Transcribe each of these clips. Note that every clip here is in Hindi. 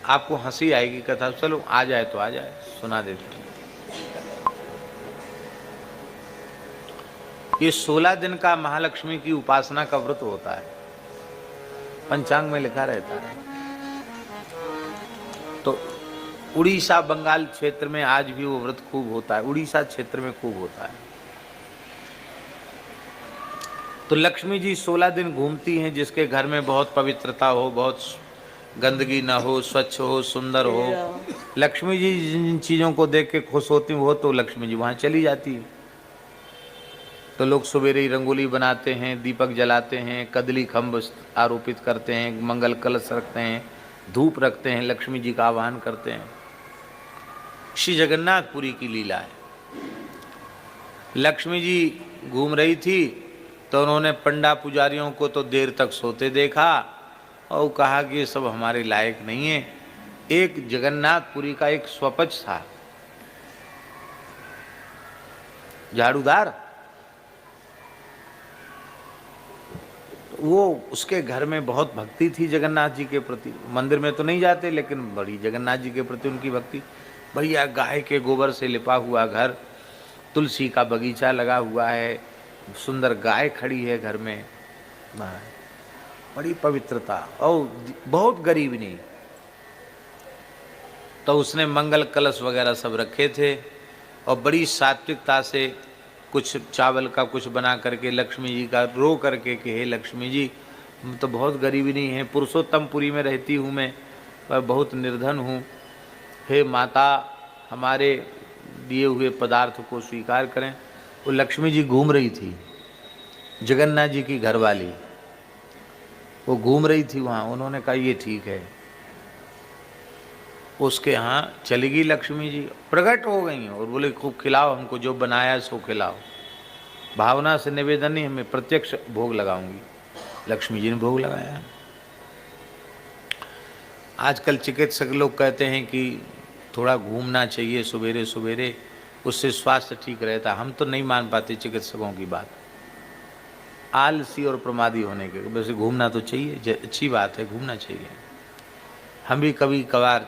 आपको हंसी आएगी कथा, चलो आ जाए तो आ जाए, सुना देते हैं। ये 16 दिन का महालक्ष्मी की उपासना का व्रत होता है, पंचांग में लिखा रहता है। तो उड़ीसा बंगाल क्षेत्र में आज भी वो व्रत खूब होता है, उड़ीसा क्षेत्र में खूब होता है। तो लक्ष्मी जी 16 दिन घूमती हैं, जिसके घर में बहुत पवित्रता हो, बहुत गंदगी ना हो, स्वच्छ हो, सुंदर हो, लक्ष्मी जी जिन चीज़ों को देख के खुश होती हो तो लक्ष्मी जी वहाँ चली जाती है। तो लोग सवेरे ही रंगोली बनाते हैं, दीपक जलाते हैं, कदली खम्भ आरोपित करते हैं, मंगल कलश रखते हैं, धूप रखते हैं, लक्ष्मी जी का आह्वान करते हैं। श्री जगन्नाथपुरी की लीला है। लक्ष्मी जी घूम रही थी तो उन्होंने पंडा पुजारियों को तो देर तक सोते देखा और कहा कि ये सब हमारे लायक नहीं है। एक जगन्नाथपुरी का एक स्वपच था, झाड़ूदार, वो उसके घर में बहुत भक्ति थी जगन्नाथ जी के प्रति। मंदिर में तो नहीं जाते लेकिन बड़ी जगन्नाथ जी के प्रति उनकी भक्ति। बढ़िया गाय के गोबर से लिपा हुआ घर, तुलसी का बगीचा लगा हुआ है, सुंदर गाय खड़ी है घर में, बड़ी पवित्रता और बहुत गरीब नहीं। तो उसने मंगल कलश वगैरह सब रखे थे और बड़ी सात्विकता से कुछ चावल का कुछ बना करके लक्ष्मी जी का रो करके कि हे लक्ष्मी जी, तो बहुत गरीबी नहीं है, पुरुषोत्तमपुरी में रहती हूँ मैं, पर बहुत निर्धन हूँ, हे माता हमारे दिए हुए पदार्थ को स्वीकार करें। वो लक्ष्मी जी घूम रही थी, जगन्नाथ जी की घरवाली, वो घूम रही थी वहाँ। उन्होंने कहा ये ठीक है, उसके यहाँ चली गई लक्ष्मी जी, प्रकट हो गई और बोले खूब खिलाओ हमको, जो बनाया सो खिलाओ, भावना से निवेदन नहीं, हमें प्रत्यक्ष भोग लगाऊंगी। लक्ष्मी जी ने भोग लगाया। आजकल चिकित्सक लोग कहते हैं कि थोड़ा घूमना चाहिए सवेरे सवेरे, उससे स्वास्थ्य ठीक रहता है। हम तो नहीं मान पाते चिकित्सकों की बात, आलसी और प्रमादी होने के। वैसे घूमना तो चाहिए, अच्छी बात है, घूमना चाहिए। हम भी कभी कभार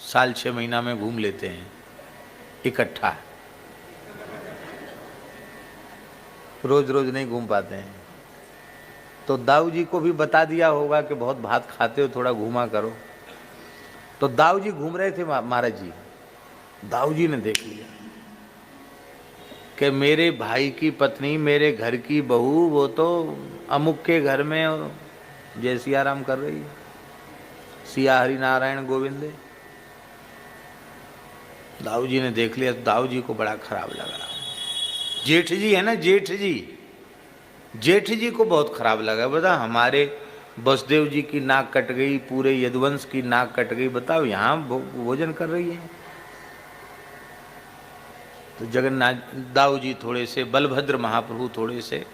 साल 6 महीना में घूम लेते हैं इकट्ठा, रोज रोज नहीं घूम पाते हैं। तो दाऊ जी को भी बता दिया होगा कि बहुत भात खाते हो, थोड़ा घूमा करो। तो दाऊ जी घूम रहे थे महाराज जी, दाऊ जी ने देख लिया कि मेरे भाई की पत्नी, मेरे घर की बहू, वो तो अमुक के घर में जय सिया राम कर रही है, सिया हरि नारायण गोविंदे। दाऊ जी ने देख लिया तो दाऊ जी को बड़ा खराब लगा। जेठ जी है ना, जेठ जी, जेठ जी को बहुत खराब लगा। बता, हमारे वसुदेव जी की नाक कट गई, पूरे यदुवंश की नाक कट गई, बताओ यहाँ भोजन कर रही है। तो जगन्नाथ दाऊ जी थोड़े से, बलभद्र महाप्रभु थोड़े से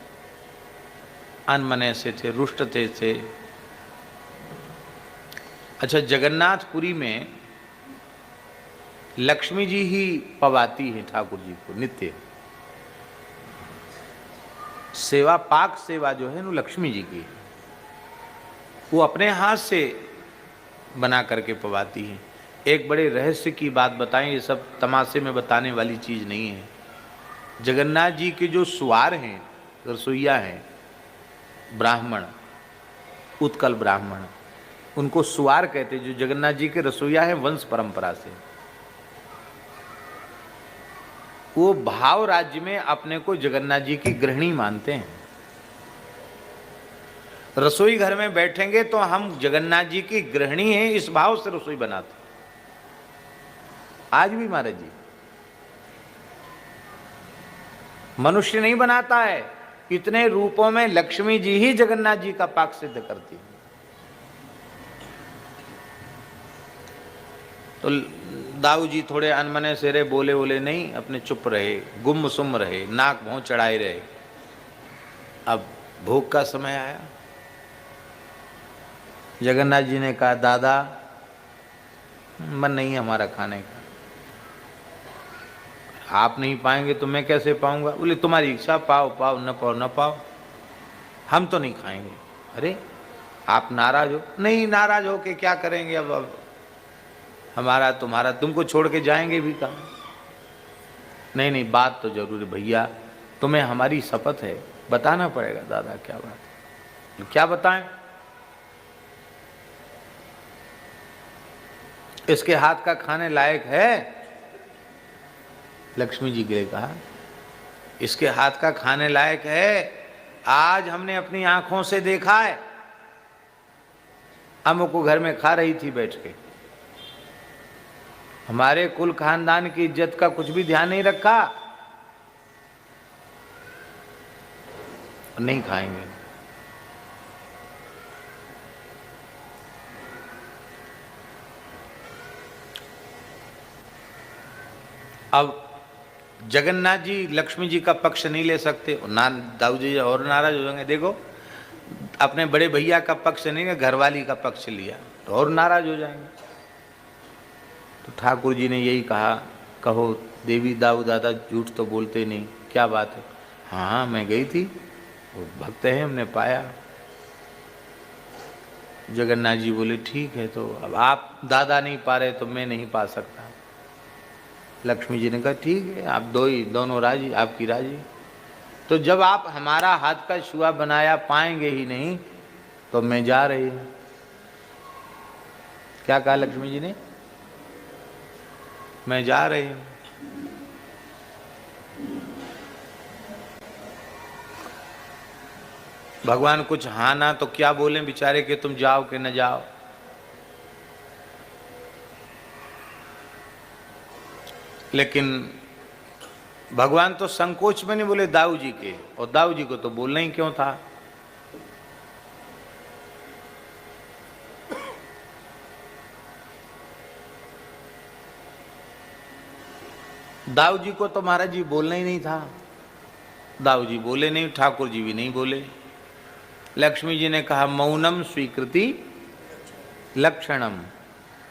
अनमने से थे, रुष्ट थे। अच्छा, जगन्नाथपुरी में लक्ष्मी जी ही पवाती हैं ठाकुर जी को नित्य। सेवा, पाक सेवा जो है वो लक्ष्मी जी की, वो अपने हाथ से बना करके पवाती हैं। एक बड़े रहस्य की बात बताएं, ये सब तमाशे में बताने वाली चीज़ नहीं है। जगन्नाथ जी के जो सुवार हैं, रसोईया हैं, ब्राह्मण, उत्कल ब्राह्मण, उनको सुवार कहते, जो जगन्नाथ जी के रसोईया हैं वंश परंपरा से। वो भाव राज्य में अपने को जगन्नाथ जी की गृहिणी मानते हैं। रसोई घर में बैठेंगे तो हम जगन्नाथ जी की गृहिणी हैं, इस भाव से रसोई बनाते। आज भी महाराज जी, मनुष्य नहीं बनाता है, इतने रूपों में लक्ष्मी जी ही जगन्नाथ जी का पाक सिद्ध करती है। तो दाऊ जी थोड़े अनमने से रहे, बोले बोले नहीं, अपने चुप रहे, गुम सुम रहे, नाक भौं चढ़ाए रहे। अब भोग का समय आया, जगन्नाथ जी ने कहा दादा मन नहीं है हमारा खाने का, आप नहीं पाएंगे तो मैं कैसे पाऊंगा। बोले तुम्हारी इच्छा, पाओ पाओ, न पाओ न पाओ, हम तो नहीं खाएंगे। अरे आप नाराज हो? नहीं, नाराज हो के क्या करेंगे अब हमारा तुम्हारा, तुमको छोड़ के जाएंगे भी कहाँ। नहीं नहीं, बात तो जरूर है भैया, तुम्हें हमारी शपथ है, बताना पड़ेगा। दादा क्या बात है, क्या बताएं। इसके हाथ का खाने लायक है? लक्ष्मी जी के कहा, इसके हाथ का खाने लायक है? आज हमने अपनी आंखों से देखा है, हम को घर में खा रही थी बैठ के। हमारे कुल खानदान की इज्जत का कुछ भी ध्यान नहीं रखा, नहीं खाएंगे। अब जगन्नाथ जी लक्ष्मी जी का पक्ष नहीं ले सकते, ना दाऊ जी और नाराज हो जाएंगे। देखो, अपने बड़े भैया का पक्ष नहीं, घरवाली का पक्ष लिया तो और नाराज हो जाएंगे। तो ठाकुर जी ने यही कहा, कहो देवी दाऊ दादा झूठ तो बोलते नहीं, क्या बात है? हाँ मैं गई थी, वो भक्त है, हमने पाया। जगन्नाथ जी बोले ठीक है, तो अब आप दादा नहीं पा रहे तो मैं नहीं पा सकता। लक्ष्मी जी ने कहा ठीक है, आप दोनों राजी, आपकी राजी। तो जब आप हमारा हाथ का छुआ बनाया पाएंगे ही नहीं तो मैं जा रही हूं। क्या कहा लक्ष्मी जी ने? मैं जा रही हूं। भगवान कुछ हाँ ना तो क्या बोलें बेचारे कि तुम जाओ कि न जाओ। लेकिन भगवान तो संकोच में नहीं बोले दाऊ जी के, और दाऊ जी को तो बोलना ही क्यों था। दाऊ जी को तो महाराज जी बोलना ही नहीं था। दाऊ जी बोले नहीं, ठाकुर जी भी नहीं बोले। लक्ष्मी जी ने कहा मौनम स्वीकृति लक्षणम।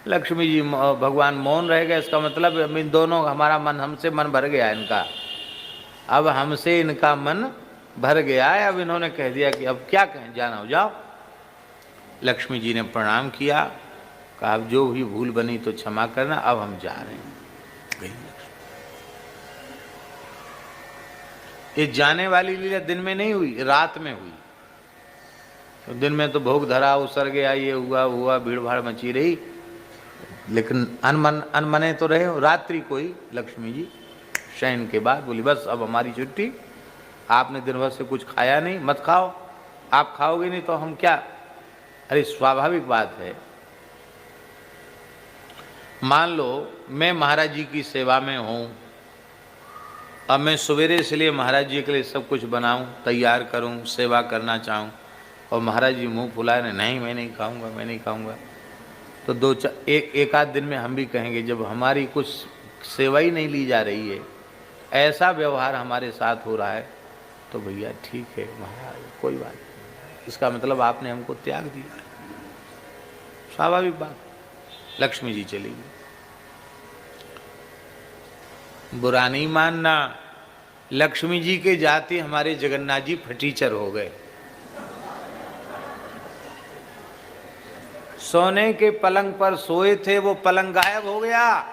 लक्ष्मी जी भगवान मौन रह गए, इसका मतलब अब इन दोनों हमारा मन, हमसे मन भर गया इनका, अब हमसे इनका मन भर गया है। अब इन्होंने कह दिया कि अब क्या कहें, जाना हो जाओ। लक्ष्मी जी ने प्रणाम किया, कहा अब जो भी भूल बनी तो क्षमा करना, अब हम जा रहे हैं। ये जाने वाली लीला दिन में नहीं हुई, रात में हुई। तो दिन में तो भोग धरा, उसर गया, ये हुआ भीड़ भाड़ मची रही, लेकिन अनमने तो रहे। रात्रि कोई लक्ष्मी जी शयन के बाद बोली बस अब हमारी छुट्टी, आपने दिन भर से कुछ खाया नहीं, मत खाओ, आप खाओगे नहीं तो हम क्या। अरे स्वाभाविक बात है, मान लो मैं महाराज जी की सेवा में हूँ, अब मैं सवेरे इसलिए महाराज जी के लिए सब कुछ बनाऊं, तैयार करूं, सेवा करना चाहूं, और महाराज जी मुंह फुलाए रहे, नहीं मैं नहीं खाऊंगा, मैं नहीं खाऊंगा। तो एक आध दिन में हम भी कहेंगे, जब हमारी कुछ सेवा ही नहीं ली जा रही है, ऐसा व्यवहार हमारे साथ हो रहा है, तो भैया ठीक है महाराज कोई बात नहीं, इसका मतलब आपने हमको त्याग दिया। स्वाभाविक बात। लक्ष्मी जी चली गई। बुरा नहीं मानना, लक्ष्मी जी के जाते हमारे जगन्नाथ जी फटीचर हो गए। सोने के पलंग पर सोए थे, वो पलंग गायब हो गया।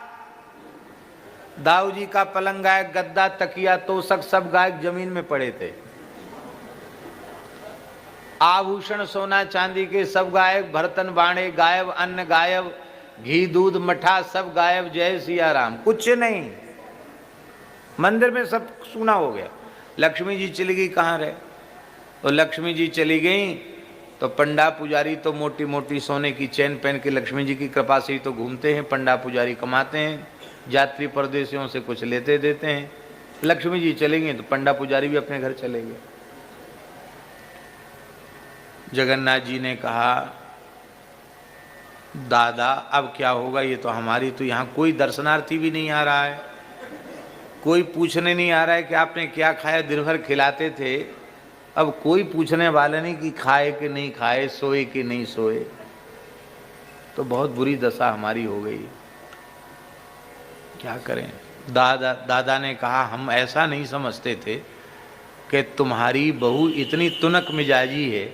दाऊ जी का पलंग गायब, गद्दा तकिया तोशक सब गायब, जमीन में पड़े थे। आभूषण सोना चांदी के सब गायब, बर्तन बाणे गायब, अन्न गायब, घी दूध मठा सब गायब। जय सिया राम, कुछ नहीं, मंदिर में सब सूना हो गया। लक्ष्मी जी चली गई, कहाँ रहे? तो लक्ष्मी जी चली गई तो पंडा पुजारी तो मोटी मोटी सोने की चैन पहन के लक्ष्मी जी की कृपा से ही तो घूमते हैं। पंडा पुजारी कमाते हैं, यात्री परदेशियों से कुछ लेते देते हैं। लक्ष्मी जी चली गई तो पंडा पुजारी भी अपने घर चले गए। जगन्नाथ जी ने कहा दादा अब क्या होगा, ये तो हमारी, तो यहाँ कोई दर्शनार्थी भी नहीं आ रहा है, कोई पूछने नहीं आ रहा है कि आपने क्या खाया, दिन भर खिलाते थे, अब कोई पूछने वाला नहीं कि खाए कि नहीं खाए, सोए कि नहीं सोए। तो बहुत बुरी दशा हमारी हो गई, क्या करें। दादा ने कहा हम ऐसा नहीं समझते थे कि तुम्हारी बहू इतनी तुनक मिजाजी है,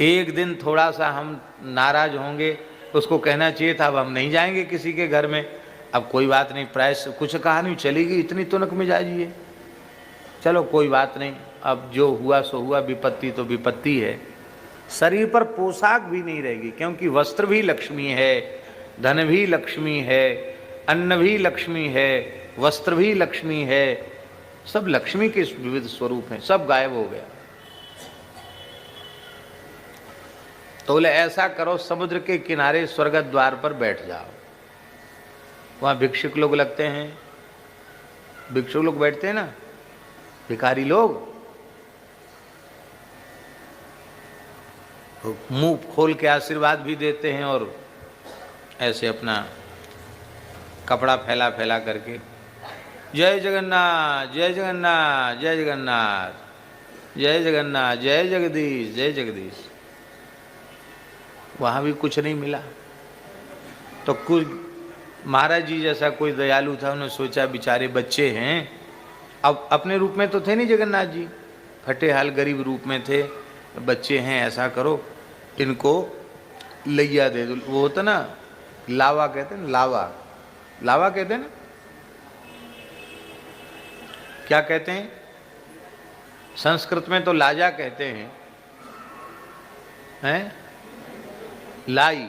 एक दिन थोड़ा सा हम नाराज होंगे उसको कहना चाहिए था अब हम नहीं जाएंगे किसी के घर में। अब कोई बात नहीं, प्रायश्चित कुछ कहा नहीं, चली गई, इतनी तुनक मिजाजी है। चलो कोई बात नहीं, अब जो हुआ सो हुआ, विपत्ति तो विपत्ति है। शरीर पर पोशाक भी नहीं रहेगी, क्योंकि वस्त्र भी लक्ष्मी है, धन भी लक्ष्मी है, अन्न भी लक्ष्मी है, वस्त्र भी लक्ष्मी है, सब लक्ष्मी के विविध स्वरूप हैं, सब गायब हो गया। तो बोले ऐसा करो, समुद्र के किनारे स्वर्ग द्वार पर बैठ जाओ। वहां भिक्षुक लोग लगते हैं, भिक्षुक लोग बैठते हैं ना, भिखारी लोग, मुंह खोल के आशीर्वाद भी देते हैं और ऐसे अपना कपड़ा फैला फैला करके जय जगन्नाथ जय जगन्नाथ जय जगन्नाथ जय जगन्नाथ जय जगदीश जय जगदीश। वहाँ भी कुछ नहीं मिला। तो कुछ महाराज जी जैसा कोई दयालु था, उन्होंने सोचा बेचारे बच्चे हैं, अब अपने रूप में तो थे नहीं जगन्नाथ जी, फटे हाल गरीब रूप में थे, बच्चे हैं, ऐसा करो इनको लैया दे दो। वो होता ना लावा कहते हैं ना, लावा, लावा कहते हैं ना, क्या कहते हैं संस्कृत में तो लाजा कहते हैं लाई,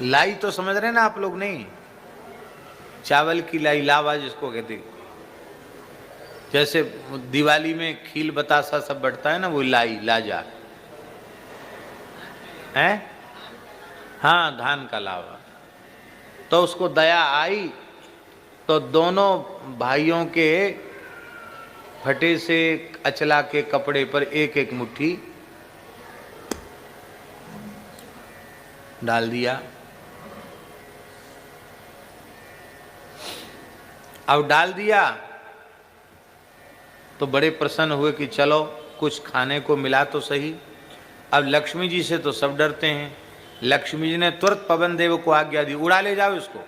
लाई तो समझ रहे ना आप लोग, नहीं चावल की लाई, लावा जिसको कहते हैं। जैसे दिवाली में खील बतासा सब बढ़ता है ना, वो लाई, लाजा है, हाँ धान का लावा। तो उसको दया आई तो दोनों भाइयों के फटे से अचला के कपड़े पर एक एक मुट्ठी डाल दिया। अब डाल दिया तो बड़े प्रसन्न हुए कि चलो कुछ खाने को मिला तो सही। अब लक्ष्मी जी से तो सब डरते हैं, लक्ष्मी जी ने तुरंत पवन देव को आज्ञा दी, उड़ा ले जाओ इसको।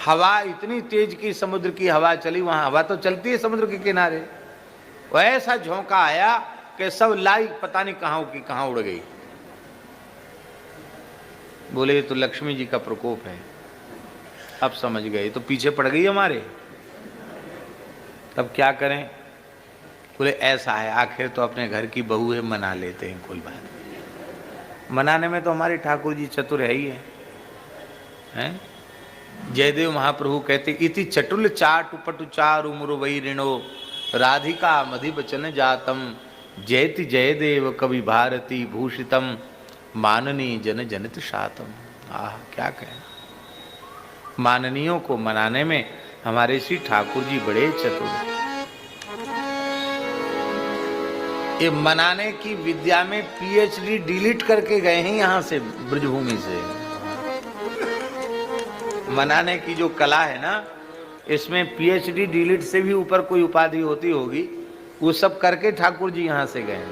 हवा इतनी तेज की, समुद्र की हवा चली, वहां हवा तो चलती है समुद्र के किनारे, वो ऐसा झोंका आया कि सब लाई पता नहीं कहां की कहां उड़ गई। बोले ये तो लक्ष्मी जी का प्रकोप है। अब समझ गए, तो पीछे पड़ गई हमारे, तब क्या करें। बोले ऐसा है, आखिर तो अपने घर की बहू है, मना लेते हैं, कोई बात नहीं। मनाने में तो हमारे ठाकुर जी चतुर है ही हैं। जयदेव महाप्रभु कहते इति चटुल चाटु पटु चारु मुरु वही ऋणो राधिका मधि बचन जातम जयति जयदेव कवि भारती भूषितम माननी जन जनित शातम। आह क्या कहना, माननीयों को मनाने में हमारे श्री ठाकुर जी बड़े चतुर हैं। ये मनाने की विद्या में पीएचडी डिलीट करके गए हैं यहाँ से, ब्रजभूमि से। मनाने की जो कला है ना, इसमें पीएचडी डिलीट से भी ऊपर कोई उपाधि होती होगी, वो सब करके ठाकुर जी यहाँ से गए।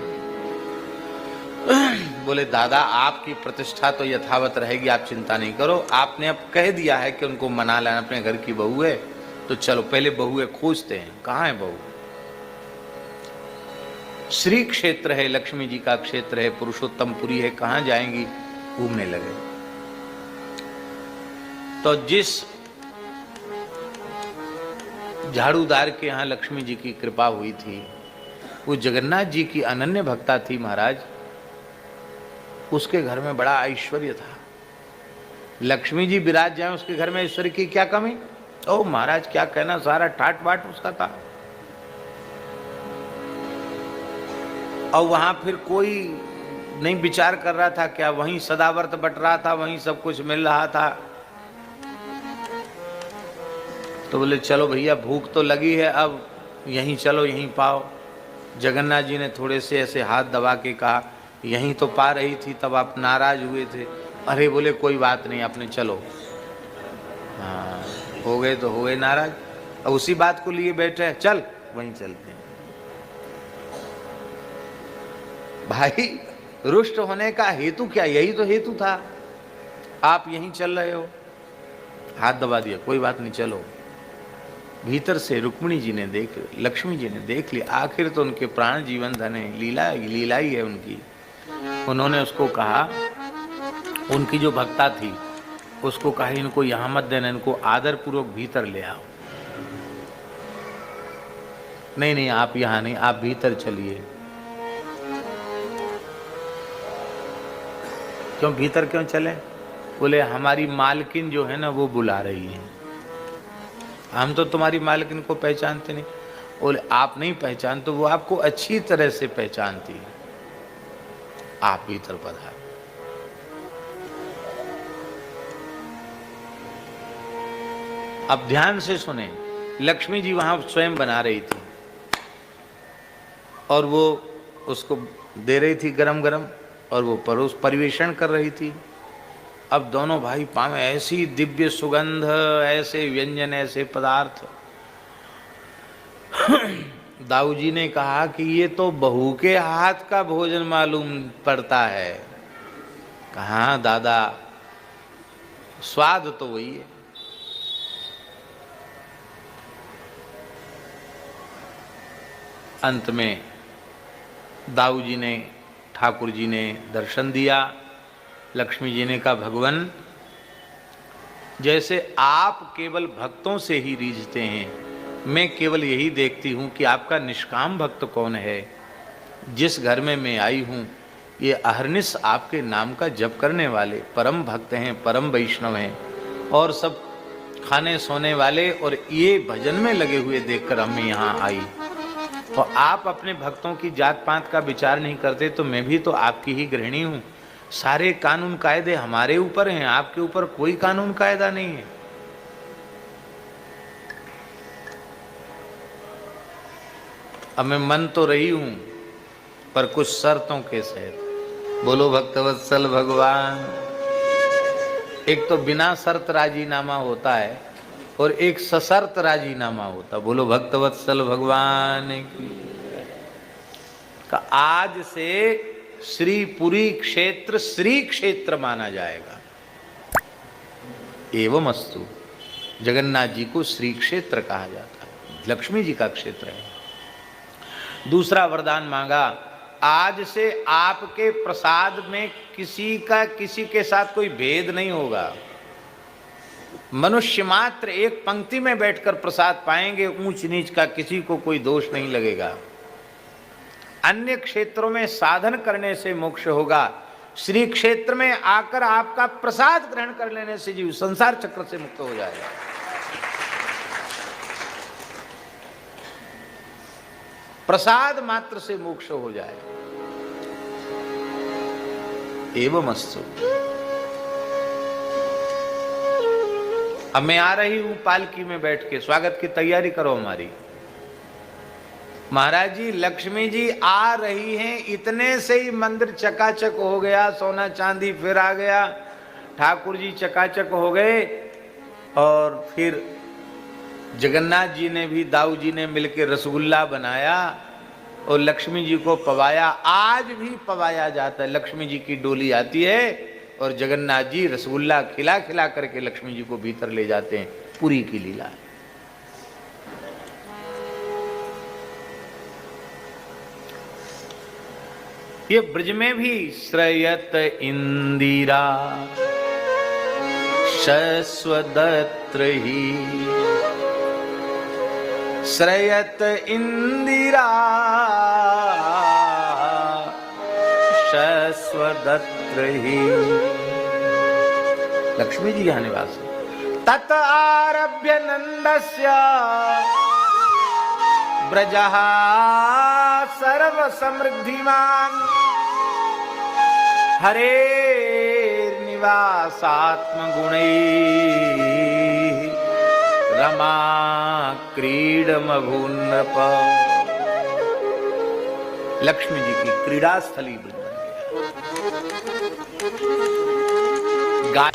बोले दादा आपकी प्रतिष्ठा तो यथावत रहेगी, आप चिंता नहीं करो। आपने अब कह दिया है कि उनको मना लेना, अपने घर की बहू है, तो चलो पहले बहुएं खोजते हैं, कहाँ है बहू। श्री क्षेत्र है, लक्ष्मी जी का क्षेत्र है, पुरुषोत्तमपुरी है, कहाँ जाएंगी, घूमने लगे। तो जिस झाड़ूदार के यहाँ लक्ष्मी जी की कृपा हुई थी, वो जगन्नाथ जी की अनन्य भक्ता थी महाराज। उसके घर में बड़ा ऐश्वर्य था। लक्ष्मी जी विराज जाए उसके घर में, ऐश्वर्य की क्या कमी। ओ महाराज क्या कहना, सारा ठाट बाट उसका था। और वहां फिर कोई नहीं विचार कर रहा था क्या, वहीं सदावर्त बट रहा था, वहीं सब कुछ मिल रहा था। तो बोले चलो भैया भूख तो लगी है, अब यहीं चलो, यहीं पाओ। जगन्नाथ जी ने थोड़े से ऐसे हाथ दबा के कहा यहीं तो पा रही थी, तब आप नाराज हुए थे। अरे बोले कोई बात नहीं, आपने चलो। हाँ हो गए तो हो गए नाराज, अब उसी बात को लिए बैठे, चल वहीं चलते हैं। भाई रुष्ट होने का हेतु क्या, यही तो हेतु था। आप यहीं चल रहे हो, हाथ दबा दिया, कोई बात नहीं चलो। भीतर से रुक्मिणी जी ने देख, लक्ष्मी जी ने देख लिया। आखिर तो उनके प्राण जीवन धन है, लीला ही है उनकी। उन्होंने उसको कहा, उनकी जो भक्ता थी उसको कहा इनको यहाँ मत देना, इनको आदर पूर्वक भीतर ले आओ। नहीं नहीं आप यहाँ नहीं, आप भीतर चलिए। क्यों भीतर क्यों चले? बोले हमारी मालकिन जो है ना वो बुला रही है। हम तो तुम्हारी मालकिन को पहचानते नहीं। बोले आप नहीं पहचानते, वो आपको अच्छी तरह से पहचानती है, आप भीतर पधार। अब ध्यान से सुने, लक्ष्मी जी वहां स्वयं बना रही थी और वो उसको दे रही थी गरम गरम, और वो परोस परिवेषण कर रही थी। अब दोनों भाई पावे ऐसी दिव्य सुगंध, ऐसे व्यंजन, ऐसे पदार्थ। दाऊ जी ने कहा कि ये तो बहू के हाथ का भोजन मालूम पड़ता है। कहा दादा स्वाद तो वही है। अंत में दाऊ जी ने, ठाकुर जी ने दर्शन दिया। लक्ष्मी जी ने कहा भगवान, जैसे आप केवल भक्तों से ही रीझते हैं, मैं केवल यही देखती हूँ कि आपका निष्काम भक्त कौन है। जिस घर में मैं आई हूँ ये अहरनिश आपके नाम का जप करने वाले परम भक्त हैं, परम वैष्णव हैं, और सब खाने सोने वाले और ये भजन में लगे हुए देखकर हमें यहाँ आई। और आप अपने भक्तों की जात पात का विचार नहीं करते, तो मैं भी तो आपकी ही गृहिणी हूँ। सारे कानून कायदे हमारे ऊपर हैं, आपके ऊपर कोई कानून कायदा नहीं है। अब मैं मन तो रही हूं पर कुछ शर्तों के सहित। बोलो भक्तवत्सल भगवान। एक तो बिना शर्त राजीनामा होता है और एक सशर्त राजीनामा होता। बोलो भक्तवत्सल भगवान की। आज से श्रीपुरी क्षेत्र श्री क्षेत्र माना जाएगा। एवं अस्तु। जगन्नाथ जी को श्री क्षेत्र कहा जाता है, लक्ष्मी जी का क्षेत्र है। दूसरा वरदान मांगा, आज से आपके प्रसाद में किसी के साथ कोई भेद नहीं होगा। मनुष्य मात्र एक पंक्ति में बैठकर प्रसाद पाएंगे, ऊंच नीच का किसी को कोई दोष नहीं लगेगा। अन्य क्षेत्रों में साधन करने से मोक्ष होगा, श्री क्षेत्र में आकर आपका प्रसाद ग्रहण कर लेने से जीव संसार चक्र से मुक्त हो जाएगा। प्रसाद मात्र से मोक्ष हो जाएगा। एवं अस्तु। अब मैं आ रही हूं पालकी में बैठ के, स्वागत की तैयारी करो हमारी। महाराज जी लक्ष्मी जी आ रही हैं, इतने से ही मंदिर चकाचक हो गया, सोना चांदी फिर आ गया, ठाकुर जी चकाचक हो गए। और फिर जगन्नाथ जी ने भी, दाऊ जी ने मिलकर रसगुल्ला बनाया और लक्ष्मी जी को पवाया। आज भी पवाया जाता है। लक्ष्मी जी की डोली आती है और जगन्नाथ जी रसगुल्ला खिला खिला करके लक्ष्मी जी को भीतर ले जाते हैं। पूरी की लीला। ये ब्रज में भी श्रयत इंदिरा शश्वदत्र ही, श्रयत इंदिरा शश्वदत्र ही। लक्ष्मी जी यहाँ निवास है। तत आरभ्य नंदस्य ब्रजः सर्व समृद्धिमान, हरे निवासात्म गुणैः रमा क्रीडमभून्नृप। लक्ष्मी जी की क्रीड़ा स्थली बन गया।